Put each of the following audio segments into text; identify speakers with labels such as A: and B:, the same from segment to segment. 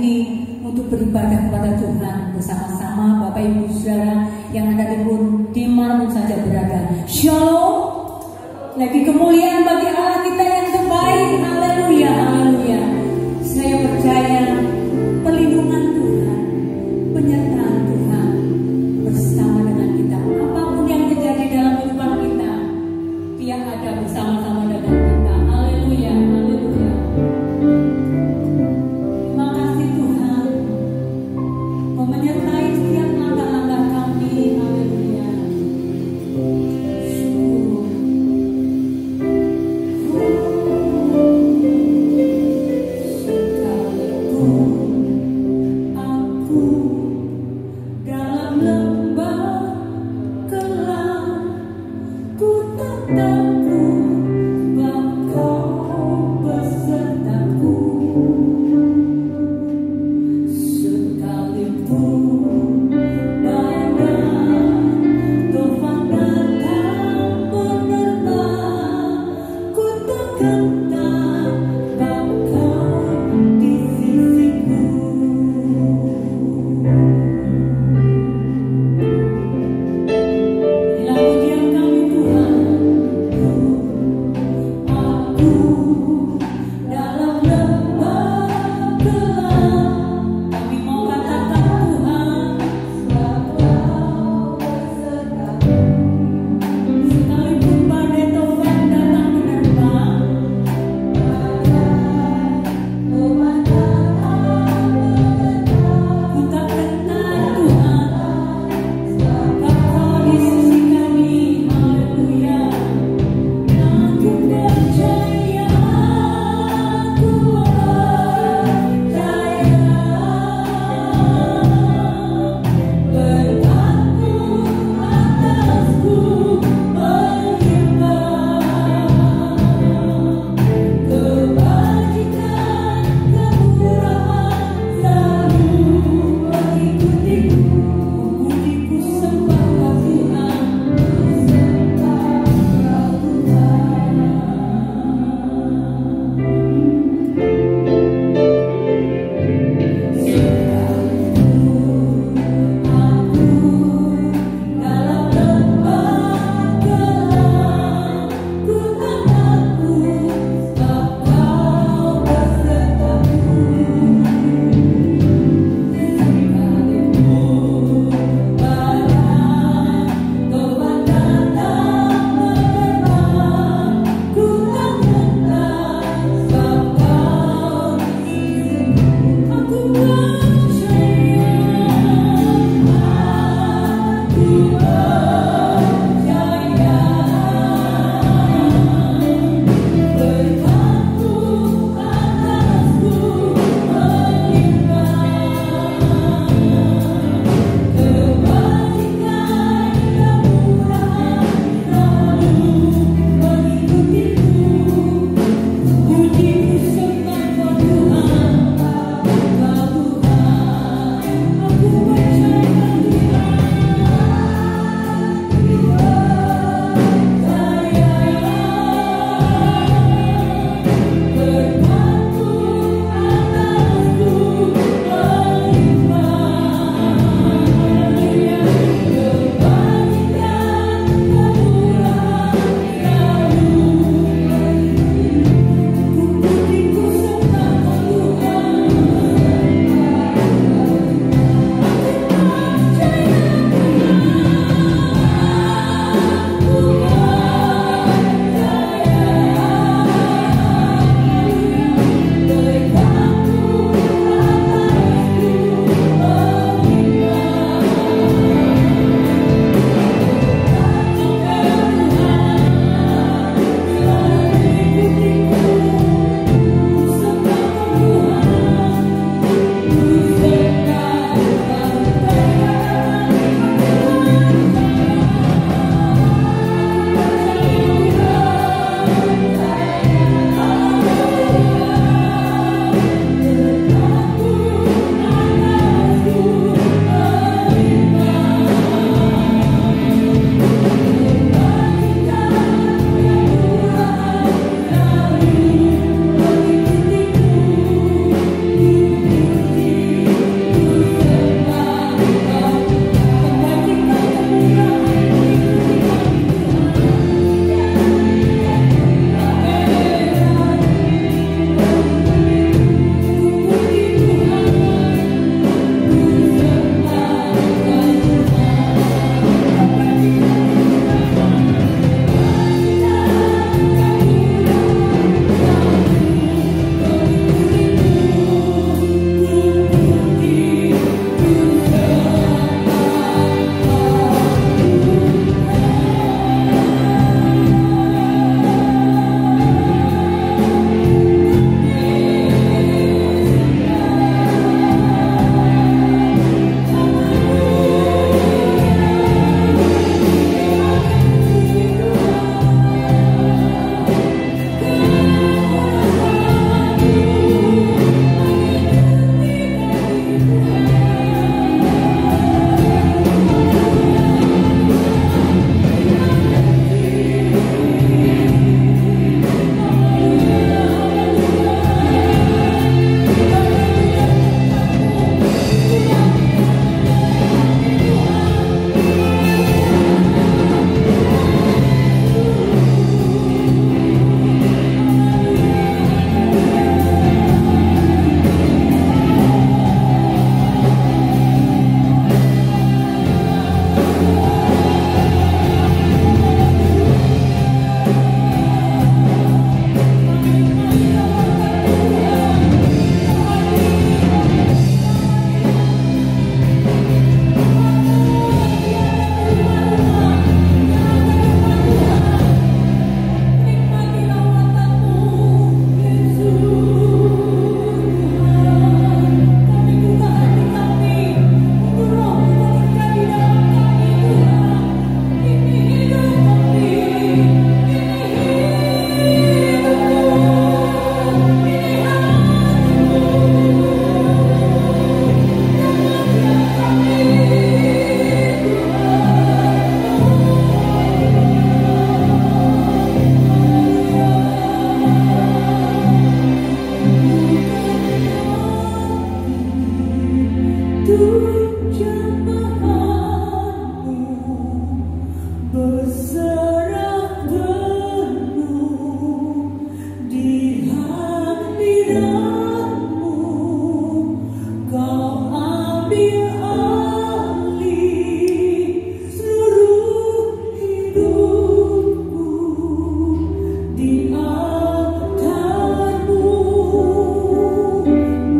A: ini untuk beribadah kepada Tuhan bersama-sama Bapak Ibu Saudara yang ada di mana saja berada. Shalom. Lagi kemuliaan bagi Allah kita yang terbaik. Haleluya, haleluya. Saya percaya perlindungan Tuhan, penyertaan Tuhan bersama dengan kita. Apapun yang terjadi dalam kehidupan kita, Dia ada bersama-sama dengan kita. Haleluya, haleluya. Terima kasih Tuhan menyertai setiap langkah-langkah kami. Haleluya. Syukur.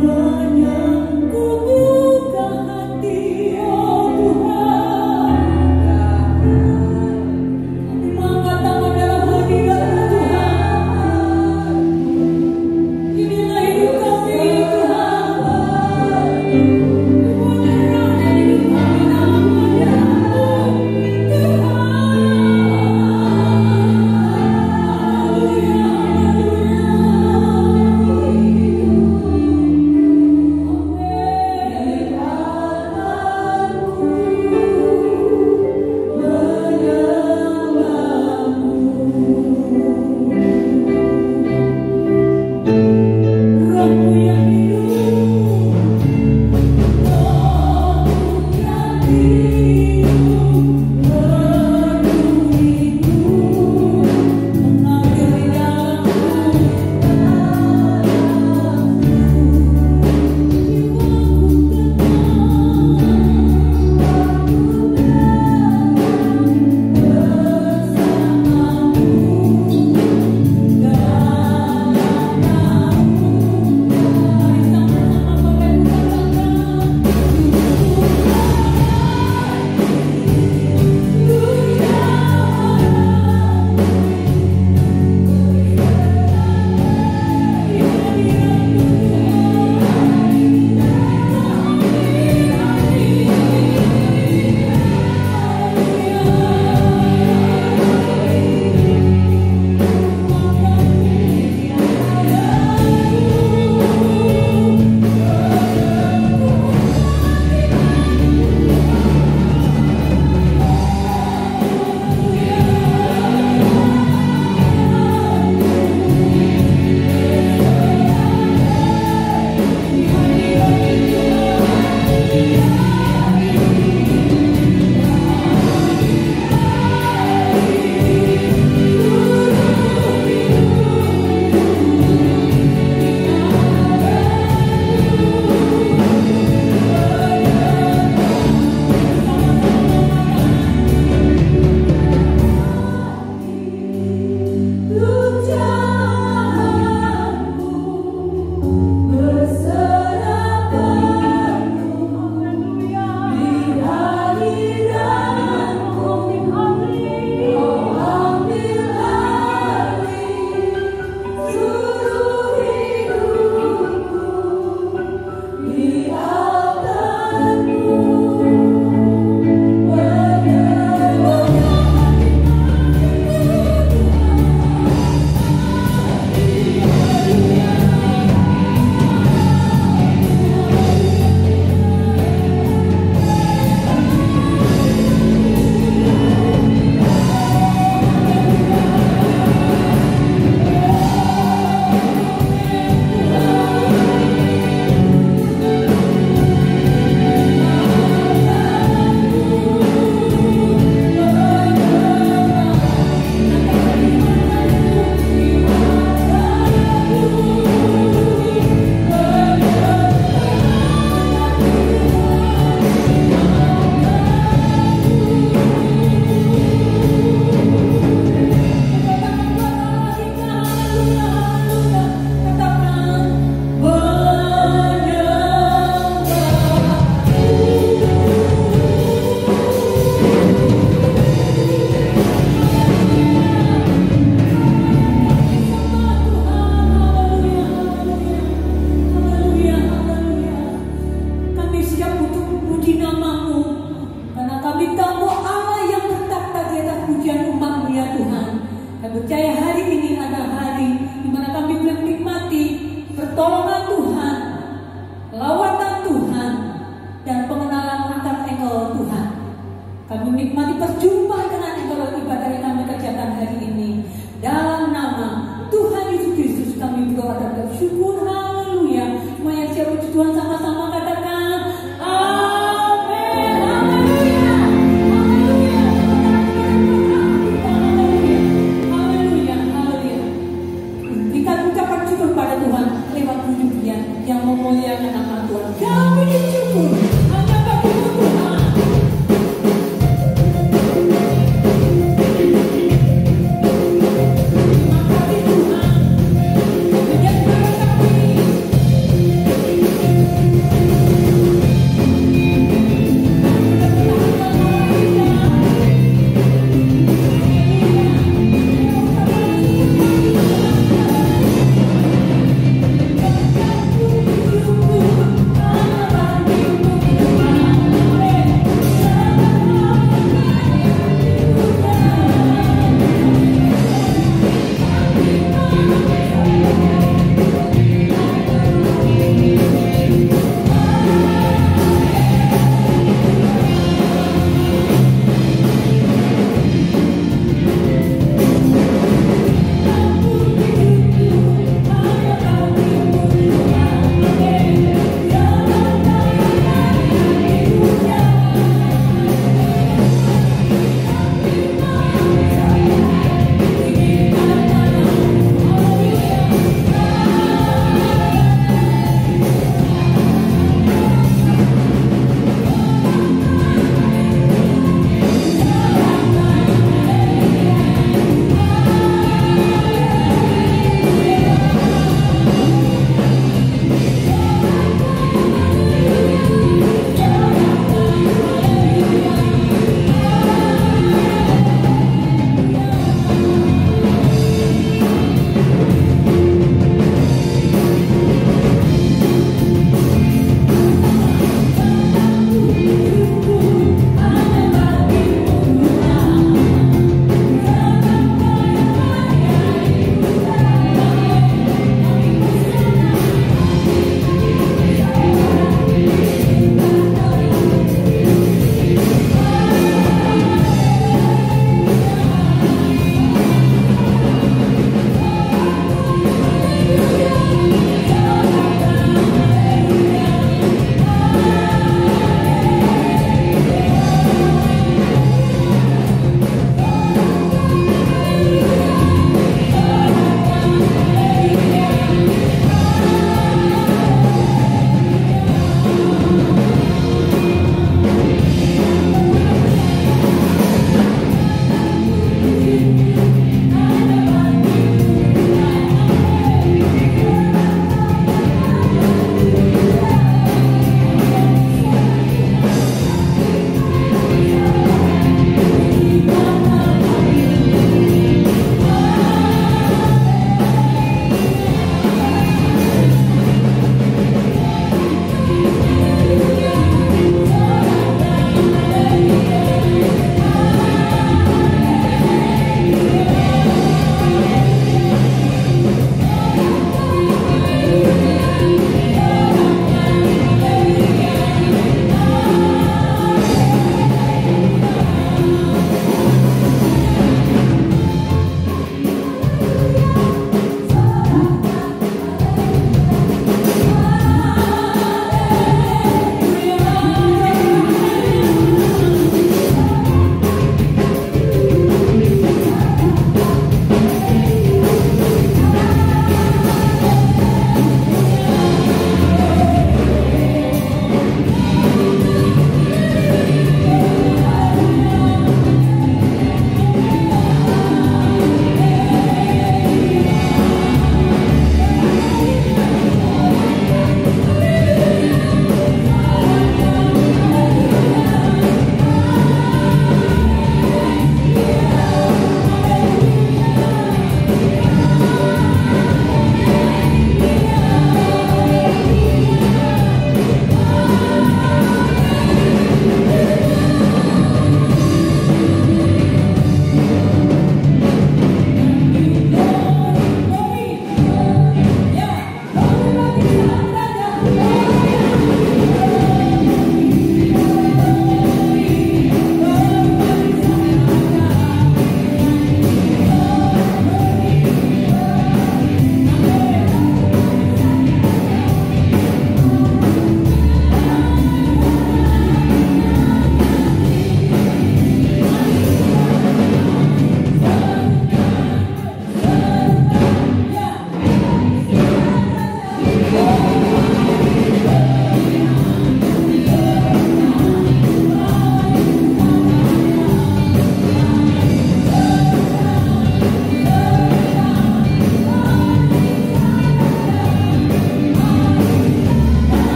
A: Menyangku buka hati, oh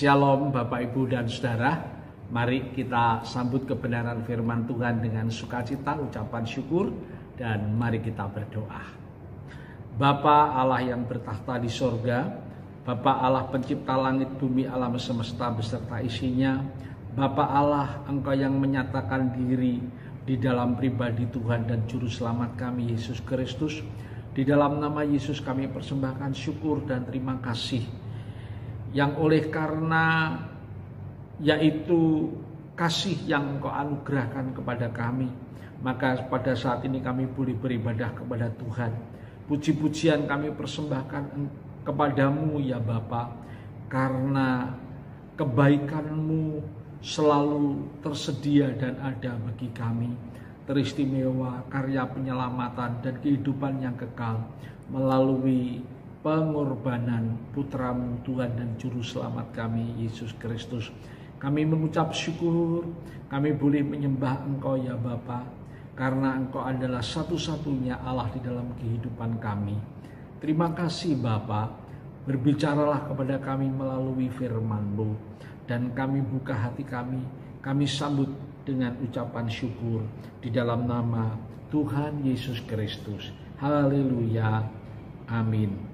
B: Shalom Bapak Ibu dan Saudara. Mari kita sambut kebenaran firman Tuhan dengan sukacita, ucapan syukur, dan mari kita berdoa. Bapa Allah yang bertahta di sorga, Bapa Allah pencipta langit bumi alam semesta beserta isinya, Bapa Allah Engkau yang menyatakan diri di dalam pribadi Tuhan dan Juru Selamat kami Yesus Kristus. Di dalam nama Yesus kami persembahkan syukur dan terima kasih yang oleh karena yaitu kasih yang Engkau anugerahkan kepada kami, maka pada saat ini kami boleh beribadah kepada Tuhan. Puji-pujian kami persembahkan kepadamu ya Bapa, karena kebaikan-Mu selalu tersedia dan ada bagi kami. Teristimewa karya penyelamatan dan kehidupan yang kekal melalui pengorbanan putra-Mu Tuhan dan Juru Selamat kami Yesus Kristus. Kami mengucap syukur, kami boleh menyembah Engkau ya Bapa, karena Engkau adalah satu-satunya Allah di dalam kehidupan kami. Terima kasih Bapa, berbicaralah kepada kami melalui firman-Mu, dan kami buka hati kami sambut dengan ucapan syukur di dalam nama Tuhan Yesus Kristus. Haleluya, amin.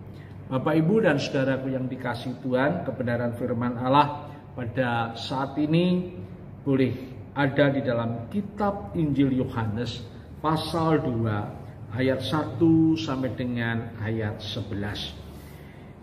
B: Bapak Ibu dan Saudaraku yang dikasihi Tuhan, kebenaran firman Allah pada saat ini boleh ada di dalam kitab Injil Yohanes pasal 2 ayat 1 sampai dengan ayat 11.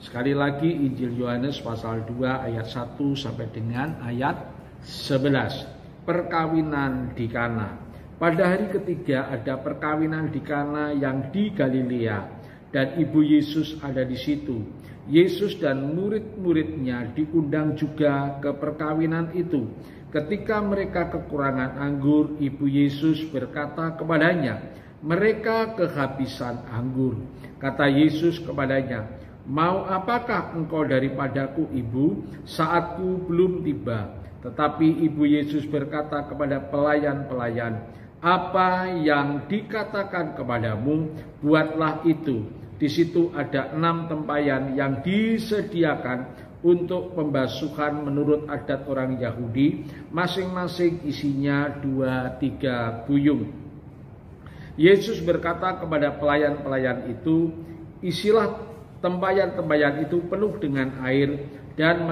B: Sekali lagi Injil Yohanes pasal 2 ayat 1 sampai dengan ayat 11. Perkawinan di Kana. Pada hari ketiga ada perkawinan di Kana yang di Galilea, dan ibu Yesus ada di situ. Yesus dan murid-muridnya diundang juga ke perkawinan itu. Ketika mereka kekurangan anggur, ibu Yesus berkata kepadanya, "Mereka kehabisan anggur." Kata Yesus kepadanya, "Mau apakah engkau daripadaku, ibu? Saatku belum tiba." Tetapi ibu Yesus berkata kepada pelayan-pelayan, "Apa yang dikatakan kepadamu, buatlah itu." Di situ ada 6 tempayan yang disediakan untuk pembasuhan menurut adat orang Yahudi, masing-masing isinya 2-3 buyung. Yesus berkata kepada pelayan-pelayan itu, "Isilah tempayan-tempayan itu penuh dengan air," dan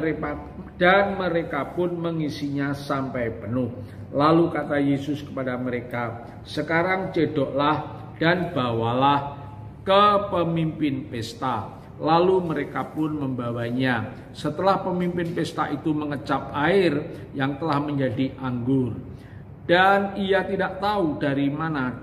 B: mereka pun mengisinya sampai penuh. Lalu kata Yesus kepada mereka, "Sekarang cedoklah dan bawalah ke pemimpin pesta." Lalu mereka pun membawanya. Setelah pemimpin pesta itu mengecap air yang telah menjadi anggur, dan ia tidak tahu dari mana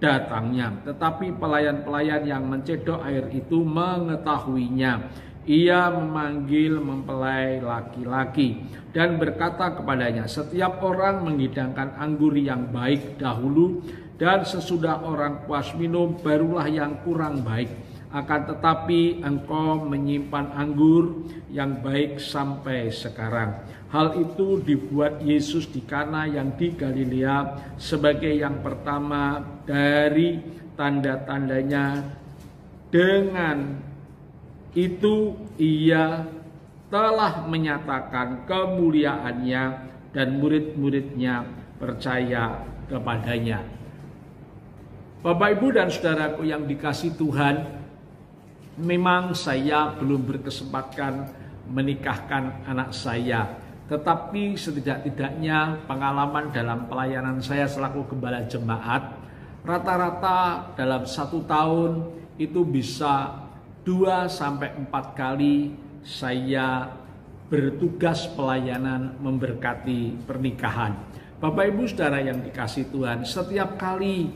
B: datangnya, tetapi pelayan-pelayan yang mencedok air itu mengetahuinya. Ia memanggil mempelai laki-laki dan berkata kepadanya, "Setiap orang menghidangkan anggur yang baik dahulu, dan sesudah orang puas minum barulah yang kurang baik. Akan tetapi engkau menyimpan anggur yang baik sampai sekarang." Hal itu dibuat Yesus di Kana yang di Galilea sebagai yang pertama dari tanda-tandanya. Dengan itu ia telah menyatakan kemuliaannya, dan murid-muridnya percaya kepadanya. Bapak, Ibu, dan Saudaraku yang dikasihi Tuhan, memang saya belum berkesempatan menikahkan anak saya, tetapi setidak-tidaknya pengalaman dalam pelayanan saya selaku gembala jemaat, rata-rata dalam 1 tahun itu bisa 2-4 kali saya bertugas pelayanan memberkati pernikahan. Bapak, Ibu, Saudara yang dikasihi Tuhan, setiap kali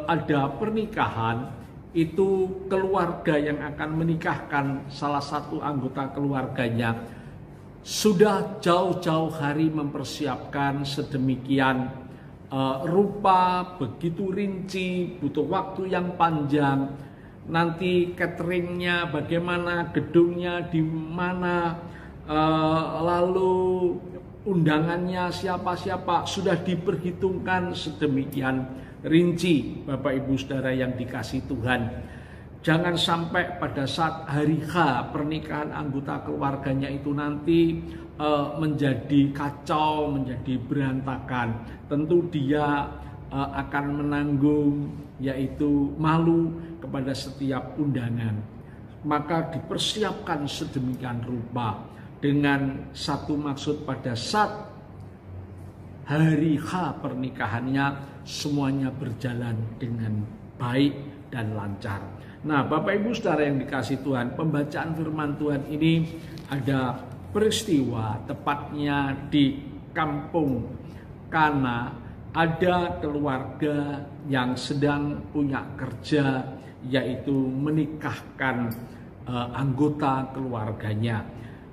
B: ada pernikahan, itu keluarga yang akan menikahkan salah satu anggota keluarganya sudah jauh-jauh hari mempersiapkan sedemikian rupa, begitu rinci, butuh waktu yang panjang. Nanti cateringnya bagaimana, gedungnya di mana, lalu undangannya siapa-siapa, sudah diperhitungkan sedemikian rinci, Bapak Ibu Saudara yang dikasihi Tuhan. Jangan sampai pada saat hari H pernikahan anggota keluarganya itu nanti menjadi kacau, menjadi berantakan. Tentu dia akan menanggung yaitu malu kepada setiap undangan. Maka dipersiapkan sedemikian rupa dengan satu maksud pada saat hari H pernikahannya semuanya berjalan dengan baik dan lancar. Nah, Bapak Ibu Saudara yang dikasihi Tuhan, pembacaan firman Tuhan ini ada peristiwa tepatnya di kampung Kana. Ada keluarga yang sedang punya kerja, yaitu menikahkan anggota keluarganya.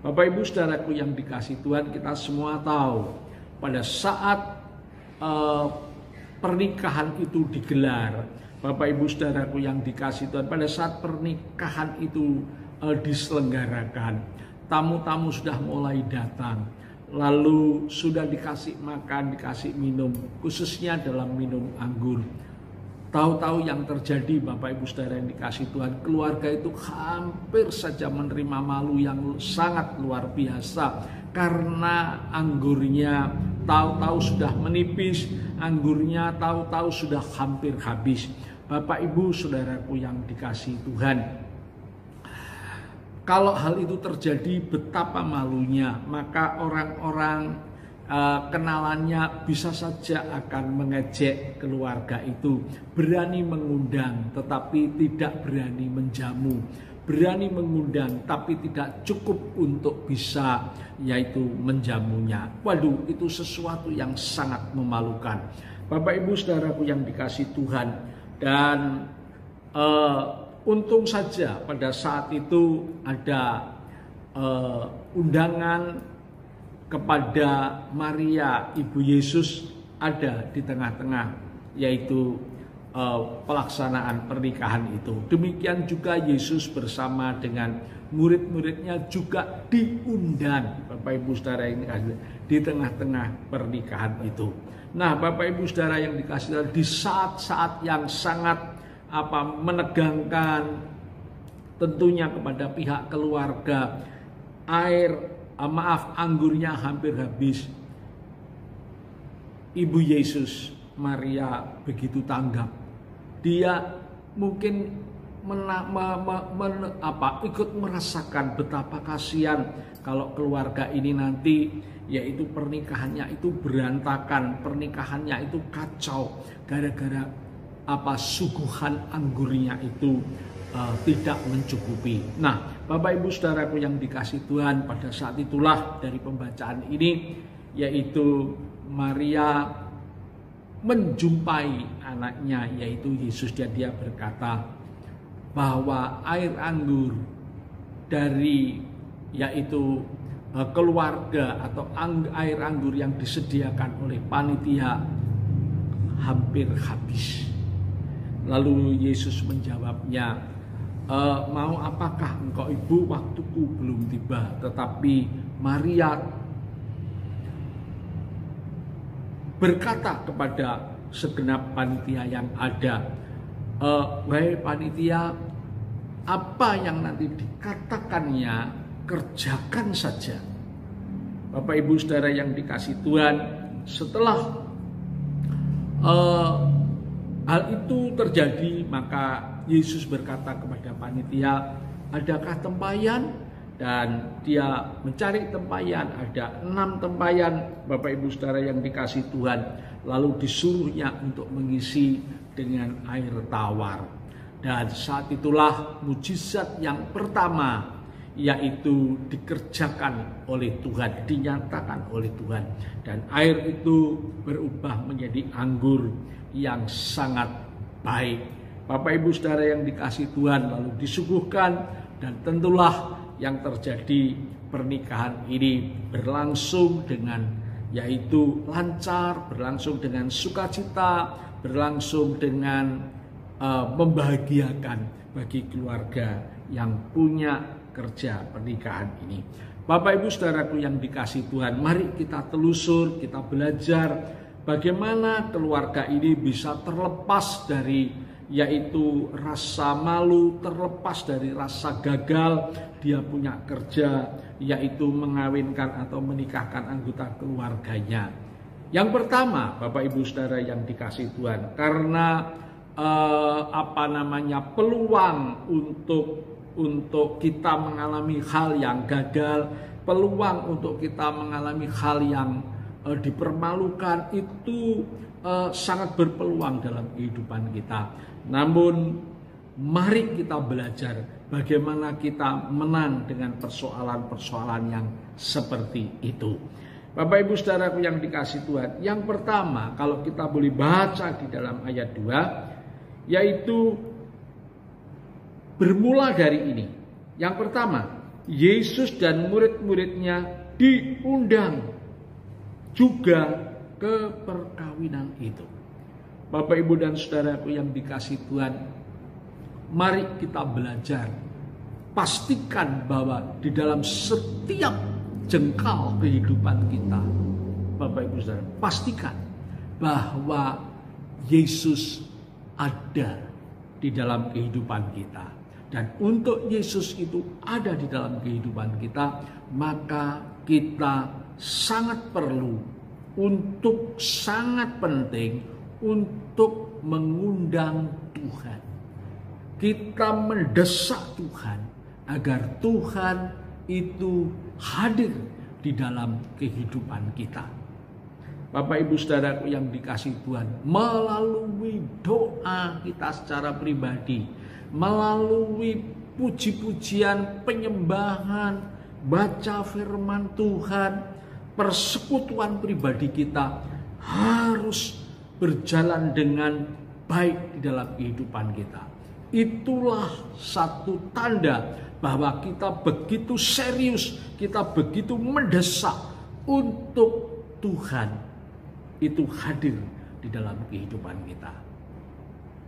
B: Bapak Ibu Saudaraku yang dikasihi Tuhan, kita semua tahu pada saat pernikahan itu digelar, Bapak Ibu Saudaraku yang dikasihi Tuhan, pada saat pernikahan itu diselenggarakan, tamu-tamu sudah mulai datang, lalu sudah dikasih makan, dikasih minum, khususnya dalam minum anggur. Tahu-tahu yang terjadi, Bapak Ibu Saudara yang dikasihi Tuhan, keluarga itu hampir saja menerima malu yang sangat luar biasa, karena anggurnya tahu-tahu sudah menipis, anggurnya tahu-tahu sudah hampir habis. Bapak Ibu Saudaraku yang dikasihi Tuhan, kalau hal itu terjadi betapa malunya, maka orang-orang kenalannya bisa saja akan mengejek keluarga itu, berani mengundang tetapi tidak berani menjamu, berani mengundang tapi tidak cukup untuk bisa yaitu menjamunya. Waduh, itu sesuatu yang sangat memalukan. Bapak Ibu Saudaraku yang dikasihi Tuhan, dan untung saja pada saat itu ada undangan kepada Maria Ibu Yesus ada di tengah-tengah, yaitu pelaksanaan pernikahan itu. Demikian juga Yesus bersama dengan murid-muridnya juga diundang, Bapak Ibu Saudara ini di tengah-tengah pernikahan itu. Nah, Bapak Ibu Saudara yang dikasihi, di saat-saat yang sangat menegangkan tentunya kepada pihak keluarga, anggurnya hampir habis, Ibu Yesus Maria begitu tanggap. Dia mungkin ikut merasakan betapa kasihan kalau keluarga ini nanti yaitu pernikahannya itu berantakan, pernikahannya itu kacau gara-gara suguhan anggurnya itu tidak mencukupi. Nah, Bapak Ibu Saudaraku yang dikasihi Tuhan, pada saat itulah dari pembacaan ini, yaitu Maria menjumpai anaknya yaitu Yesus, dan dia berkata bahwa air anggur dari yaitu keluarga atau air anggur yang disediakan oleh panitia hampir habis. Lalu Yesus menjawabnya, mau apakah engkau ibu, waktuku belum tiba. Tetapi Maria berkata kepada segenap panitia yang ada, wahai panitia, apa yang nanti dikatakannya kerjakan saja. Bapak Ibu Saudara yang dikasihi Tuhan, setelah hal itu terjadi, maka Yesus berkata kepada panitia, adakah tempayan? Dan dia mencari tempayan, ada 6 tempayan, Bapak Ibu Saudara yang dikasihi Tuhan. Lalu disuruhnya untuk mengisi dengan air tawar. Dan saat itulah mujizat yang pertama, yaitu dikerjakan oleh Tuhan, dinyatakan oleh Tuhan. Dan air itu berubah menjadi anggur yang sangat baik. Bapak Ibu Saudara yang dikasihi Tuhan, lalu disuguhkan, dan tentulah yang terjadi, pernikahan ini berlangsung dengan yaitu lancar, berlangsung dengan sukacita, berlangsung dengan membahagiakan bagi keluarga yang punya kerja pernikahan ini. Bapak Ibu Saudaraku yang dikasihi Tuhan, mari kita telusur, kita belajar bagaimana keluarga ini bisa terlepas dari yaitu rasa malu, terlepas dari rasa gagal dia punya kerja, yaitu mengawinkan atau menikahkan anggota keluarganya. Yang pertama, Bapak Ibu Saudara yang dikasihi Tuhan, karena peluang untuk kita mengalami hal yang gagal, peluang untuk kita mengalami hal yang dipermalukan itu sangat berpeluang dalam kehidupan kita. Namun mari kita belajar bagaimana kita menang dengan persoalan-persoalan yang seperti itu. Bapak Ibu Saudaraku yang dikasihi Tuhan, yang pertama kalau kita boleh baca di dalam ayat 2, yaitu bermula dari ini. Yang pertama, Yesus dan murid-muridnya diundang juga ke perkawinan itu. Bapak, Ibu, dan Saudaraku yang dikasihi Tuhan, mari kita belajar. Pastikan bahwa di dalam setiap jengkal kehidupan kita, Bapak, Ibu, Saudara, pastikan bahwa Yesus ada di dalam kehidupan kita. Dan untuk Yesus itu ada di dalam kehidupan kita, maka kita sangat perlu untuk sangat penting untuk mengundang Tuhan. Kita mendesak Tuhan agar Tuhan itu hadir di dalam kehidupan kita. Bapak, Ibu, Saudaraku yang dikasihi Tuhan, melalui doa kita secara pribadi, melalui puji-pujian, penyembahan, baca firman Tuhan, persekutuan pribadi kita harus berjalan dengan baik di dalam kehidupan kita. Itulah satu tanda bahwa kita begitu serius, kita begitu mendesak untuk Tuhan itu hadir di dalam kehidupan kita.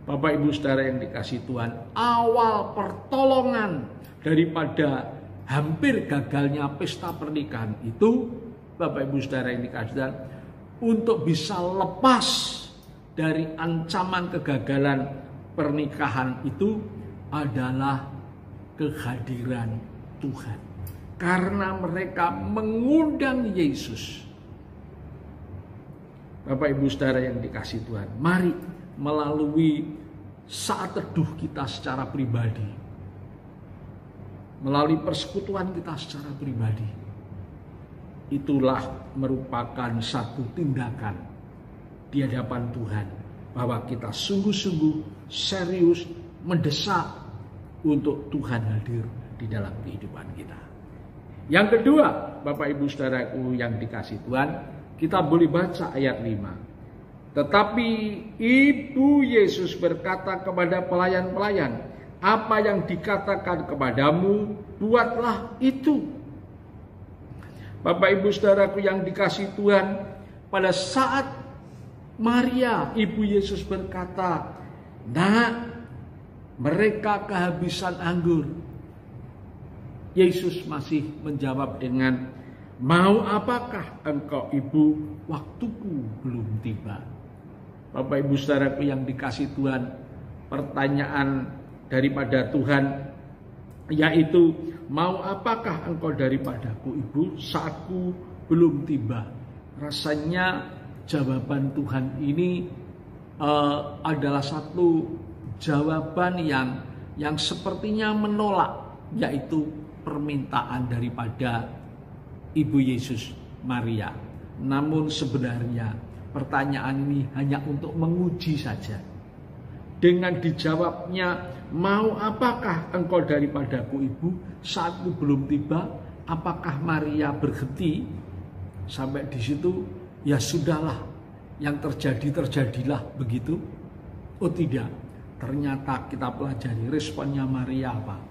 B: Bapak, Ibu, Saudara yang dikasihi Tuhan, awal pertolongan daripada hampir gagalnya pesta pernikahan itu, Bapak, Ibu, Saudara yang dikasihi Tuhan, untuk bisa lepas dari ancaman kegagalan pernikahan itu adalah kehadiran Tuhan. Karena mereka mengundang Yesus. Bapak, Ibu, Saudara yang dikasihi Tuhan, mari melalui saat teduh kita secara pribadi, melalui persekutuan kita secara pribadi, itulah merupakan satu tindakan di hadapan Tuhan bahwa kita sungguh-sungguh serius mendesak untuk Tuhan hadir di dalam kehidupan kita. Yang kedua, Bapak, Ibu, Saudaraku yang dikasihi Tuhan, kita boleh baca ayat 5. Tetapi Ibu Yesus berkata kepada pelayan-pelayan, apa yang dikatakan kepadamu, buatlah itu. Bapak, Ibu, Saudaraku yang dikasihi Tuhan, pada saat Maria, Ibu Yesus berkata, "Nak, mereka kehabisan anggur." Yesus masih menjawab dengan, "Mau apakah engkau, Ibu? Waktuku belum tiba." Bapak, Ibu, Saudaraku yang dikasihi Tuhan, pertanyaan daripada Tuhan yaitu, "Mau apakah engkau daripadaku, Ibu? Saatku belum tiba." Rasanya jawaban Tuhan ini adalah satu jawaban yang sepertinya menolak, yaitu permintaan daripada Ibu Yesus Maria. Namun sebenarnya pertanyaan ini hanya untuk menguji saja. Dengan dijawabnya, "Mau apakah engkau daripadaku, Ibu? Saatku belum tiba." Apakah Maria berhenti sampai di situ? Ya sudahlah, yang terjadi terjadilah begitu? Oh tidak, ternyata kita pelajari responnya Maria apa?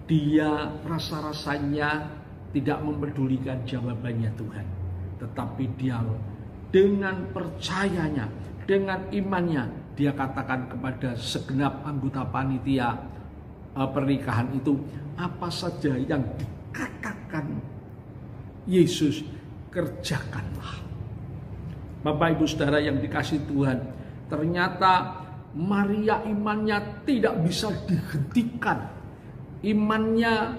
B: Dia rasa-rasanya tidak mempedulikan jawabannya Tuhan, tetapi dia dengan percayanya, dengan imannya, dia katakan kepada segenap anggota panitia pernikahan itu, apa saja yang dikatakan Yesus, kerjakanlah. Bapak, Ibu, Saudara yang dikasihi Tuhan, ternyata Maria imannya tidak bisa dihentikan. Imannya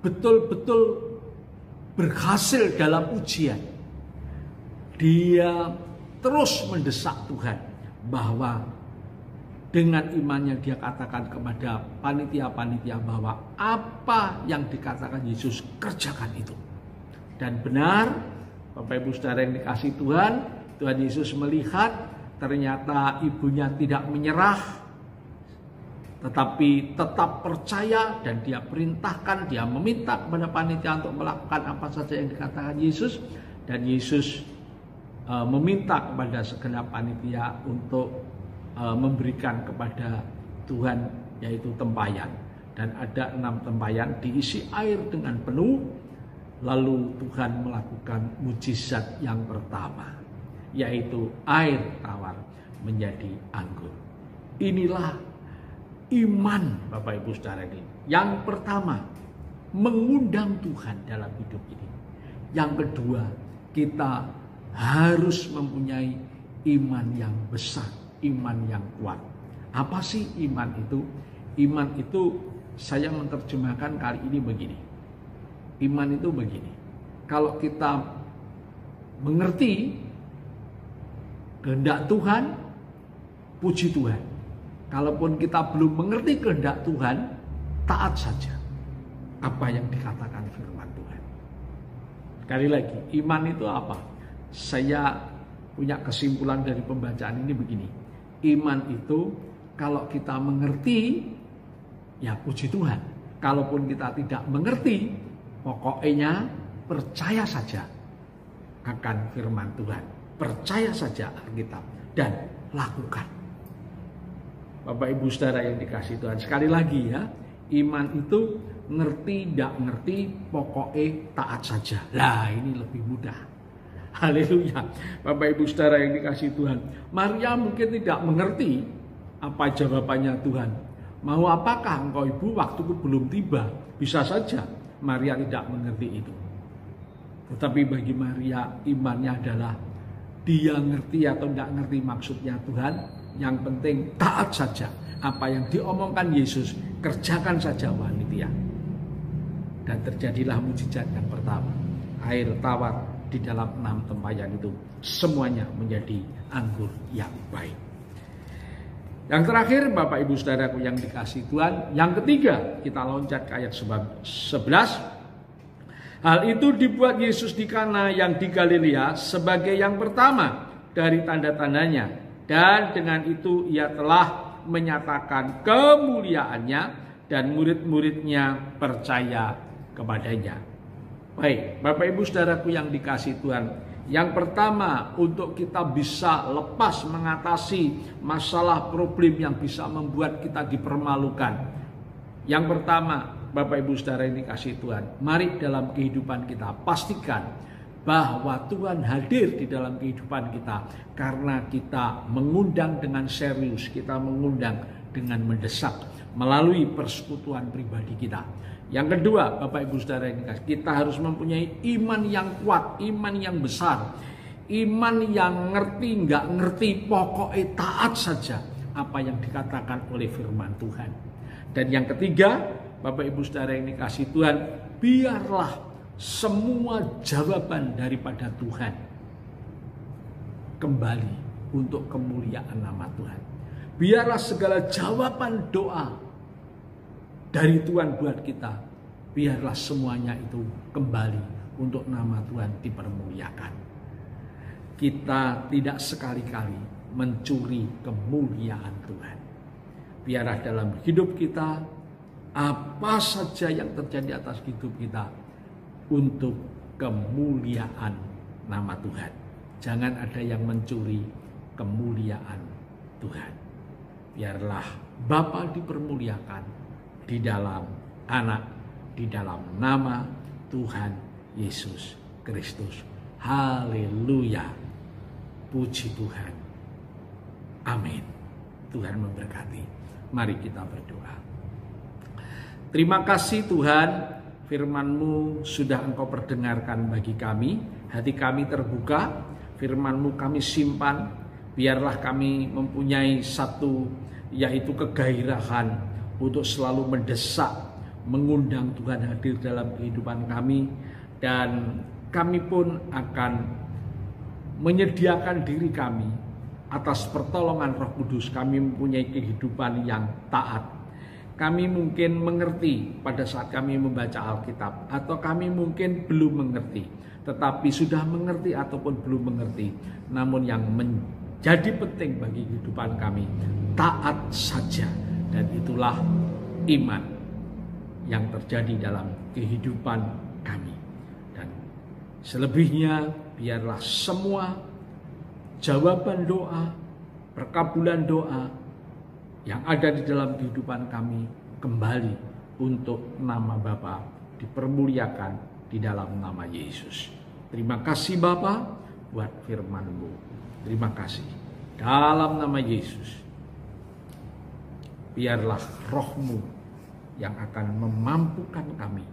B: betul-betul berhasil dalam ujian. Dia terus mendesak Tuhan bahwa dengan imannya dia katakan kepada panitia-panitia bahwa apa yang dikatakan Yesus kerjakan itu. Dan benar, Bapak Ibu Saudara yang dikasihi Tuhan, Tuhan Yesus melihat ternyata ibunya tidak menyerah, tetapi tetap percaya, dan dia perintahkan, dia meminta kepada panitia untuk melakukan apa saja yang dikatakan Yesus. Dan Yesus meminta kepada segenap panitia untuk memberikan kepada Tuhan yaitu tempayan. Dan ada 6 tempayan diisi air dengan penuh. Lalu Tuhan melakukan mujizat yang pertama, yaitu air tawar menjadi anggur. Inilah iman Bapak Ibu Saudara ini. Yang pertama, mengundang Tuhan dalam hidup ini. Yang kedua, kita harus mempunyai iman yang besar, iman yang kuat. Apa sih iman itu? Iman itu saya menerjemahkan kali ini begini. Iman itu begini. Kalau kita mengerti kehendak Tuhan, puji Tuhan. Kalaupun kita belum mengerti kehendak Tuhan, taat saja apa yang dikatakan firman Tuhan. Sekali lagi, iman itu apa? Saya punya kesimpulan dari pembacaan ini begini. Iman itu kalau kita mengerti, ya puji Tuhan. Kalaupun kita tidak mengerti, pokoknya percaya saja akan firman Tuhan. Percaya saja Alkitab dan lakukan. Bapak Ibu Saudara yang dikasihi Tuhan, sekali lagi ya, iman itu ngerti tidak ngerti, pokoknya taat saja. Lah ini lebih mudah. Haleluya. Bapak Ibu Saudara yang dikasihi Tuhan, Maria mungkin tidak mengerti apa jawabannya Tuhan. Mau apakah engkau ibu, waktuku belum tiba? Bisa saja Maria tidak mengerti itu. Tetapi bagi Maria, imannya adalah dia ngerti atau tidak ngerti maksudnya Tuhan. Yang penting taat saja apa yang diomongkan Yesus, kerjakan saja panitia. Dan terjadilah mujizat yang pertama. Air tawar di dalam 6 tempayan itu semuanya menjadi anggur yang baik. Yang terakhir Bapak Ibu Saudaraku yang dikasihi Tuhan, yang ketiga kita loncat ke ayat 11. Hal itu dibuat Yesus di Kana yang di Galilea sebagai yang pertama dari tanda-tandanya, dan dengan itu ia telah menyatakan kemuliaannya dan murid-muridnya percaya kepadanya. Baik, Bapak Ibu Saudaraku yang dikasihi Tuhan, yang pertama untuk kita bisa lepas mengatasi masalah problem yang bisa membuat kita dipermalukan. Yang pertama, Bapak Ibu Saudara yang dikasihi Tuhan, mari dalam kehidupan kita pastikan bahwa Tuhan hadir di dalam kehidupan kita karena kita mengundang dengan serius, kita mengundang dengan mendesak melalui persekutuan pribadi kita. Yang kedua, Bapak Ibu Saudara yang dikasihi, kita harus mempunyai iman yang kuat, iman yang besar, iman yang ngerti nggak ngerti, pokoknya taat saja apa yang dikatakan oleh firman Tuhan. Dan yang ketiga, Bapak Ibu Saudara yang dikasihi Tuhan, biarlah semua jawaban daripada Tuhan kembali untuk kemuliaan nama Tuhan. Biarlah segala jawaban doa dari Tuhan buat kita, biarlah semuanya itu kembali untuk nama Tuhan dipermuliakan. Kita tidak sekali-kali mencuri kemuliaan Tuhan. Biarlah dalam hidup kita, apa saja yang terjadi atas hidup kita, untuk kemuliaan nama Tuhan. Jangan ada yang mencuri kemuliaan Tuhan. Biarlah Bapa dipermuliakan di dalam Anak, di dalam nama Tuhan Yesus Kristus. Haleluya. Puji Tuhan. Amin. Tuhan memberkati. Mari kita berdoa. Terima kasih Tuhan, firman-Mu sudah Engkau perdengarkan bagi kami. Hati kami terbuka, firman-Mu kami simpan, Biarlah kami mempunyai satu, yaitu kegairahan untuk selalu mendesak, mengundang Tuhan hadir dalam kehidupan kami. Dan kami pun akan menyediakan diri kami atas pertolongan Roh Kudus. Kami mempunyai kehidupan yang taat. Kami mungkin mengerti pada saat kami membaca Alkitab, atau kami mungkin belum mengerti, tetapi sudah mengerti ataupun belum mengerti. Namun yang menjadi penting bagi kehidupan kami, taat saja. Dan itulah iman yang terjadi dalam kehidupan kami. Dan selebihnya biarlah semua jawaban doa, perkabulan doa yang ada di dalam kehidupan kami kembali untuk nama Bapa dipermuliakan di dalam nama Yesus. Terima kasih Bapa buat firman-Mu. Terima kasih. Dalam nama Yesus, biarlah Roh-Mu yang akan memampukan kami.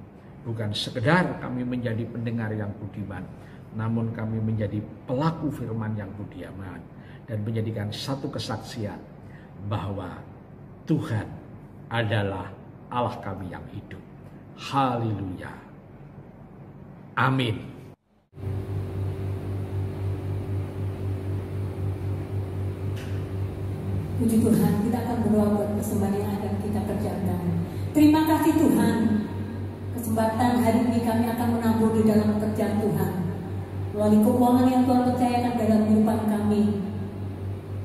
B: Bukan sekedar kami menjadi pendengar yang budiman, namun kami menjadi pelaku firman yang budiman. Dan menjadikan satu kesaksian bahwa Tuhan adalah Allah kami yang hidup. Haleluya. Amin.
A: Puji Tuhan, kita akan berdoa buat persembahan yang akan kita kerjakan. Terima kasih Tuhan, kesempatan hari ini kami akan menabur di dalam pekerjaan Tuhan. Melalui keuangan yang Tuhan percayakan dalam kehidupan kami.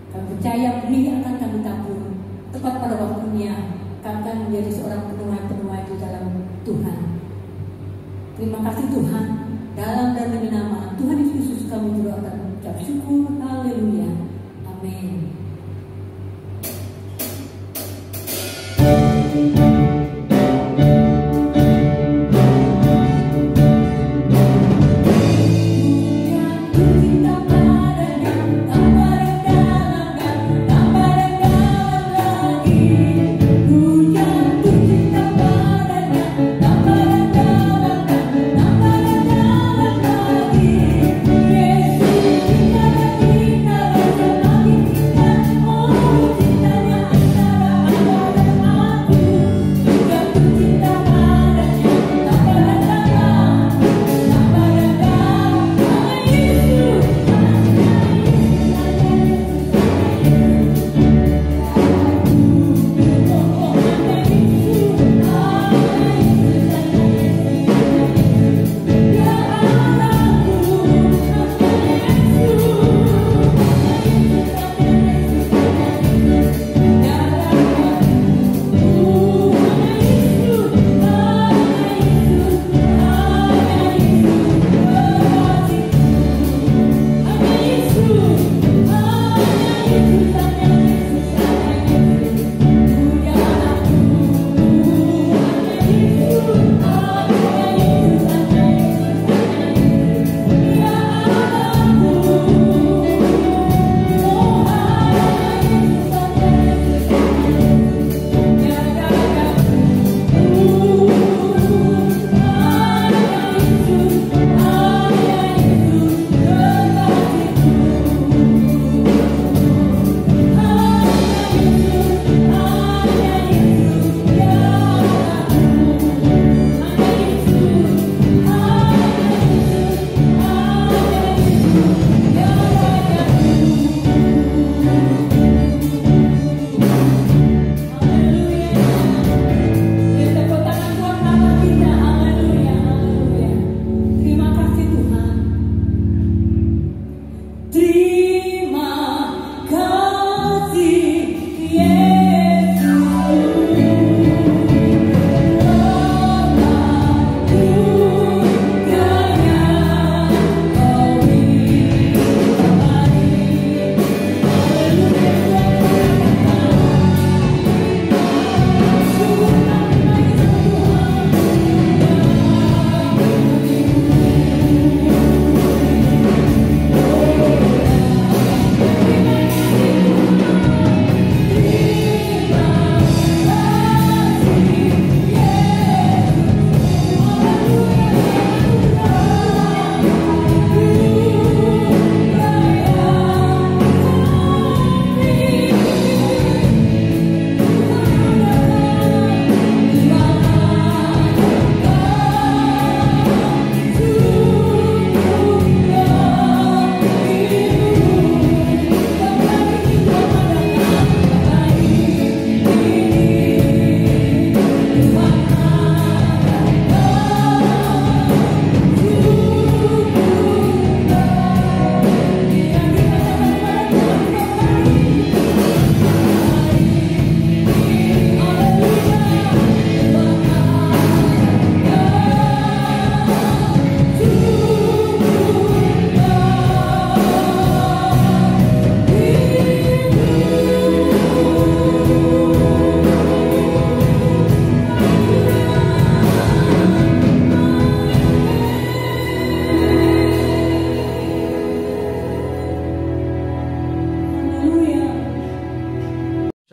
A: Kami percaya benih akan kami tabur. Tepat pada waktunya, kami akan menjadi seorang penuai-penuai di dalam Tuhan. Terima kasih Tuhan, dalam dan demi nama Tuhan Yesus kami berdoa dan mengucap syukur. Haleluya. Amin.
C: Yesus,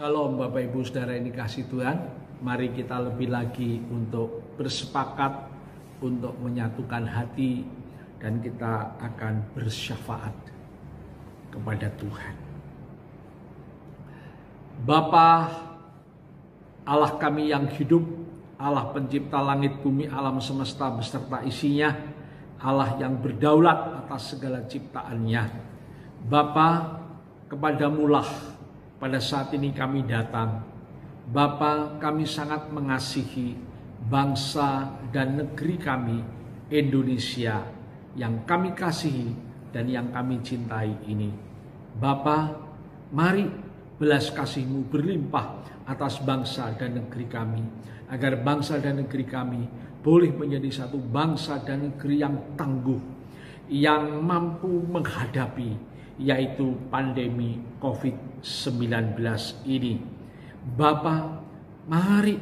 B: Shalom Bapak Ibu Saudara yang dikasihi Tuhan. Mari kita lebih lagi untuk bersepakat untuk menyatukan hati dan kita akan bersyafaat kepada Tuhan. Bapa Allah kami yang hidup, Allah pencipta langit bumi alam semesta beserta isinya, Allah yang berdaulat atas segala ciptaannya. Bapa, kepadamulah pada saat ini kami datang. Bapa, kami sangat mengasihi bangsa dan negeri kami, Indonesia, yang kami kasihi dan yang kami cintai ini. Bapa, mari belas kasih-Mu berlimpah atas bangsa dan negeri kami, agar bangsa dan negeri kami boleh menjadi satu bangsa dan negeri yang tangguh, yang mampu menghadapi yaitu pandemi COVID-19 ini. Bapa, mari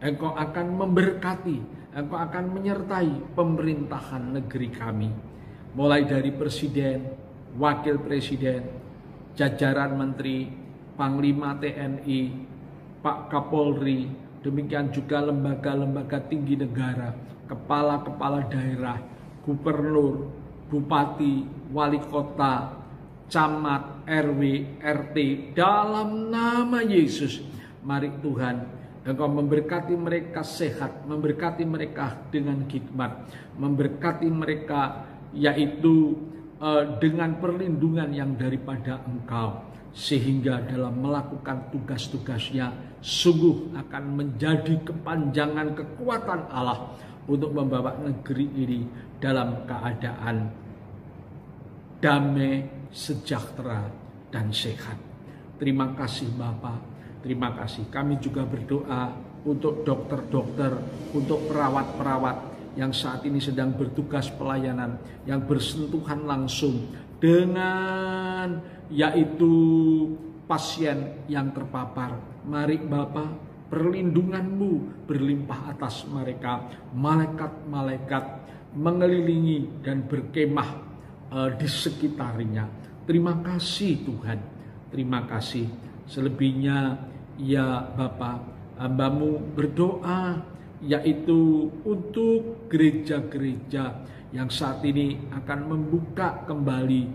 B: Engkau akan memberkati, Engkau akan menyertai pemerintahan negeri kami, mulai dari Presiden, Wakil Presiden, jajaran Menteri, Panglima TNI, Pak Kapolri, demikian juga lembaga-lembaga tinggi negara, kepala-kepala daerah, gubernur, bupati, wali kota, camat, RW, RT, dalam nama Yesus. Mari Tuhan, Engkau memberkati mereka sehat, memberkati mereka dengan hikmat, memberkati mereka yaitu dengan perlindungan yang daripada Engkau, sehingga dalam melakukan tugas-tugasnya sungguh akan menjadi kepanjangan kekuatan Allah untuk membawa negeri ini dalam keadaan damai, sejahtera, dan sehat. Terima kasih Bapa, terima kasih. Kami juga berdoa untuk dokter-dokter, untuk perawat-perawat yang saat ini sedang bertugas pelayanan, yang bersentuhan langsung dengan yaitu pasien yang terpapar. Mari Bapa, perlindungan-Mu berlimpah atas mereka. Malaikat-malaikat mengelilingi dan berkemah di sekitarnya. Terima kasih Tuhan, terima kasih. Selebihnya ya Bapa, hamba-Mu berdoa yaitu untuk gereja-gereja yang saat ini akan membuka kembali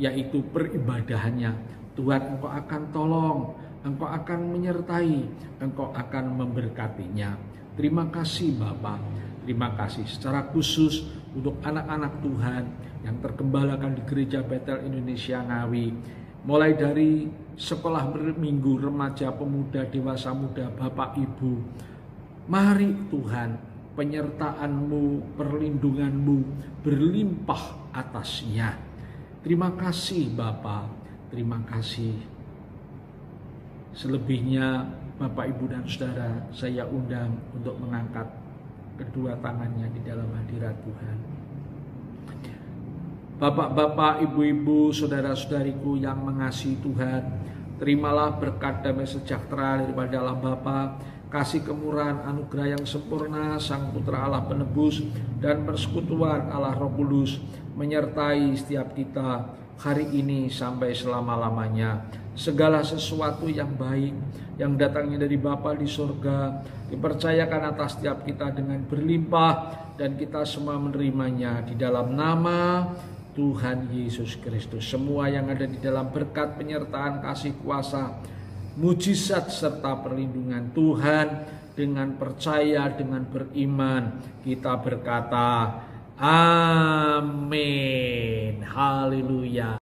B: yaitu peribadahannya. Tuhan, Engkau akan tolong, Engkau akan menyertai, Engkau akan memberkatinya. Terima kasih Bapa, terima kasih secara khusus untuk anak-anak Tuhan yang tergembalakan di Gereja Betel Indonesia Ngawi, mulai dari sekolah berminggu, remaja, pemuda, dewasa muda, Bapak Ibu. Mari Tuhan, penyertaan-Mu, perlindungan-Mu berlimpah atasnya. Terima kasih Bapa, terima kasih. Selebihnya Bapak, Ibu, dan Saudara, saya undang untuk mengangkat kedua tangannya di dalam hadirat Tuhan. Bapak-bapak, ibu-ibu, saudara-saudariku yang mengasihi Tuhan, terimalah berkat damai sejahtera daripada Allah Bapa, kasih kemurahan anugerah yang sempurna Sang Putra Allah Penebus, dan persekutuan Allah Roh Kudus menyertai setiap kita hari ini sampai selama-lamanya. Segala sesuatu yang baik yang datangnya dari Bapa di surga dipercayakan atas setiap kita dengan berlimpah, dan kita semua menerimanya di dalam nama Tuhan Yesus Kristus. Semua yang ada di dalam berkat, penyertaan, kasih kuasa, mujizat serta perlindungan Tuhan, dengan percaya, dengan beriman kita berkata amin. Haleluya.